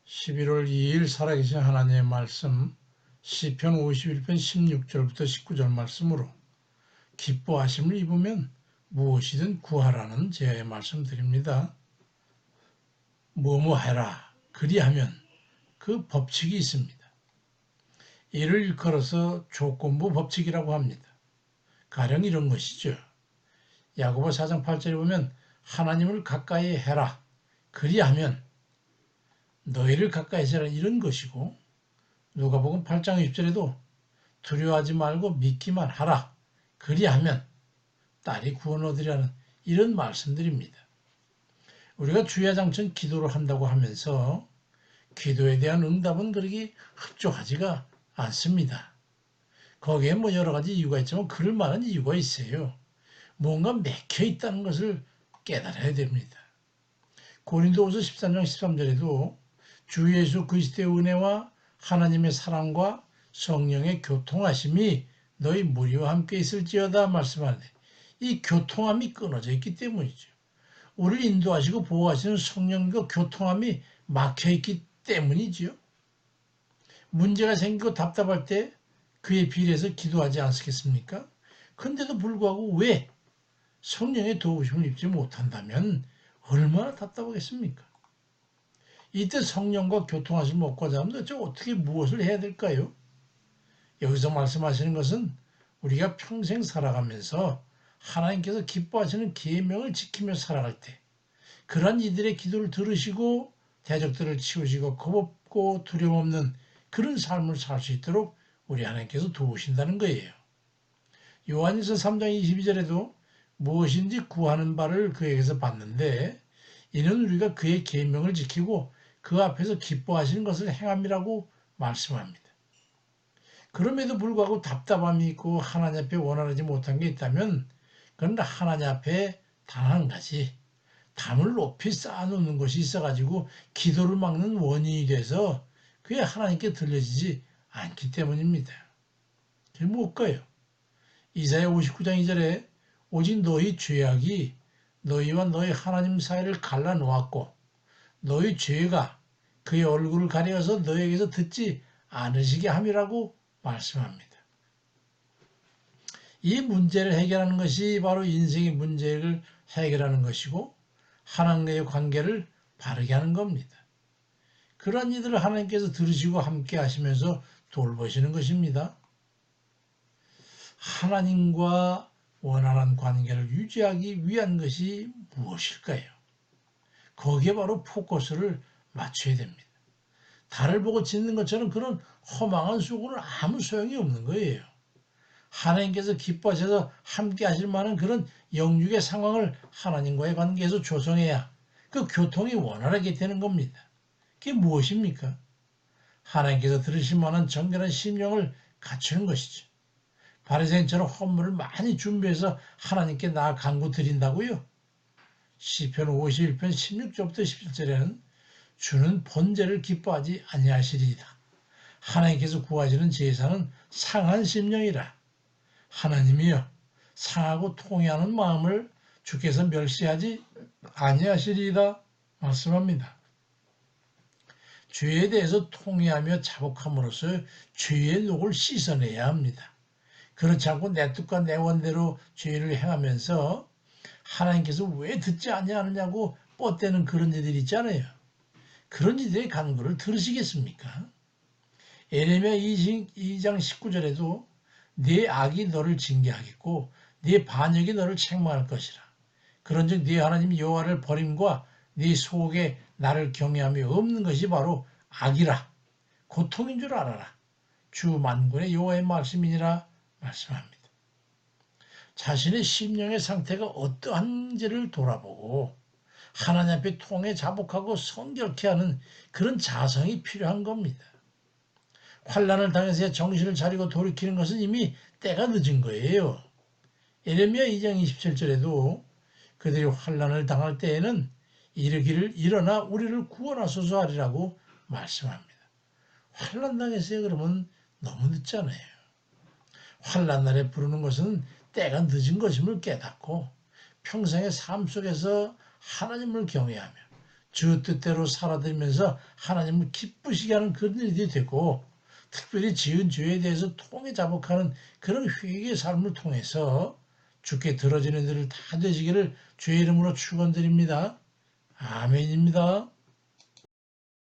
11월 2일 살아계신 하나님의 말씀 시편 51편 16절부터 19절 말씀으로 기뻐하심을 입으면 무엇이든 구하라는 제의 말씀드립니다. 뭐뭐 해라 그리하면 그 법칙이 있습니다. 이를 일컬어서 조건부 법칙이라고 합니다. 가령 이런 것이죠. 야고보 4장 8절에 보면 하나님을 가까이 해라 그리하면 너희를 가까이 해라 이런 것이고, 누가복음 8장 20절에도 두려워하지 말고 믿기만 하라 그리하면 딸이 구원 얻으리라는 이런 말씀들입니다. 우리가 주야장천 기도를 한다고 하면서 기도에 대한 응답은 그렇게 흡족하지가 않습니다. 거기에 뭐 여러 가지 이유가 있지만 그럴 만한 이유가 있어요. 뭔가 맥혀 있다는 것을 깨달아야 됩니다. 고린도후서 13장 13절에도 주 예수 그리스도의 은혜와 하나님의 사랑과 성령의 교통하심이 너희 무리와 함께 있을지어다 말씀하는데, 이 교통함이 끊어져 있기 때문이죠. 우리를 인도하시고 보호하시는 성령과 교통함이 막혀있기 때문이지요. 문제가 생기고 답답할 때 그에 비례해서 기도하지 않겠습니까? 근데도 불구하고 왜 성령의 도우심을 입지 못한다면 얼마나 답답하겠습니까? 이때 성령과 교통하심을 얻고자 하면 도대체 어떻게 무엇을 해야 될까요? 여기서 말씀하시는 것은 우리가 평생 살아가면서 하나님께서 기뻐하시는 계명을 지키며 살아갈 때 그러한 이들의 기도를 들으시고 대적들을 치우시고 겁없고 두려움 없는 그런 삶을 살 수 있도록 우리 하나님께서 도우신다는 거예요. 요한일서 3장 22절에도 무엇인지 구하는 바를 그에게서 받는데 이는 우리가 그의 계명을 지키고 그 앞에서 기뻐하시는 것을 행함이라고 말씀합니다. 그럼에도 불구하고 답답함이 있고 하나님 앞에 원활하지 못한 게 있다면 그건 하나님 앞에 단 한 가지 담을 높이 쌓아놓는 것이 있어가지고 기도를 막는 원인이 돼서 그게 하나님께 들려지지 않기 때문입니다. 그게 뭘까요? 이사야 59장 2절에 오직 너희 죄악이 너희와 너희 하나님 사이를 갈라놓았고 너희 죄가 그의 얼굴을 가려서 너희에게서 듣지 않으시게 함이라고 말씀합니다. 이 문제를 해결하는 것이 바로 인생의 문제를 해결하는 것이고 하나님과의 관계를 바르게 하는 겁니다. 그러한 이들을 하나님께서 들으시고 함께 하시면서 돌보시는 것입니다. 하나님과 원활한 관계를 유지하기 위한 것이 무엇일까요? 거기에 바로 포커스를 맞춰야 됩니다. 달을 보고 짖는 것처럼 그런 허망한 수고는 아무 소용이 없는 거예요. 하나님께서 기뻐하셔서 함께 하실 만한 그런 영육의 상황을 하나님과의 관계에서 조성해야 그 교통이 원활하게 되는 겁니다. 그게 무엇입니까? 하나님께서 들으실 만한 정결한 심령을 갖추는 것이죠. 바리새인처럼 헌물을 많이 준비해서 하나님께 나아 간구 드린다고요? 시편 51편 16절부터 17절에는 주는 번제를 기뻐하지 아니하시리이다. 하나님께서 구하시는 제사는 상한 심령이라. 하나님이여 상하고 통회하는 마음을 주께서 멸시하지 아니하시리이다 말씀합니다. 죄에 대해서 통회하며 자복함으로써 죄의 녹을 씻어내야 합니다. 그렇지 않고 내 뜻과 내 원대로 죄를 행하면서 하나님께서 왜 듣지 아니하느냐고 뻗대는 그런 이들이 있잖아요. 그런 이들의 간구를 들으시겠습니까? 예레미야 2장 19절에도 네 악이 너를 징계하겠고 네 반역이 너를 책망할 것이라. 그런즉 네 하나님 여호와를 버림과 네 속에 나를 경외함이 없는 것이 바로 악이라. 고통인 줄 알아라. 주 만군의 여호와의 말씀이니라 말씀합니다. 자신의 심령의 상태가 어떠한지를 돌아보고 하나님 앞에 통해 자복하고 성결케 하는 그런 자성이 필요한 겁니다. 환난을 당해서 정신을 차리고 돌이키는 것은 이미 때가 늦은 거예요. 예레미야 2장 27절에도 그들이 환난을 당할 때에는 이르기를 일어나 우리를 구원하소서 하리라고 말씀합니다. 환난 당했어요 그러면 너무 늦잖아요. 환난 날에 부르는 것은 때가 늦은 것임을 깨닫고 평생의 삶 속에서 하나님을 경외하며 주 뜻대로 살아들면서 하나님을 기쁘시게 하는 그런 일이 되고, 특별히 지은 죄에 대해서 통해 자복하는 그런 회개의 삶을 통해서 주께 들어지는 일을 다 되시기를 주의 이름으로 축원드립니다. 아멘입니다.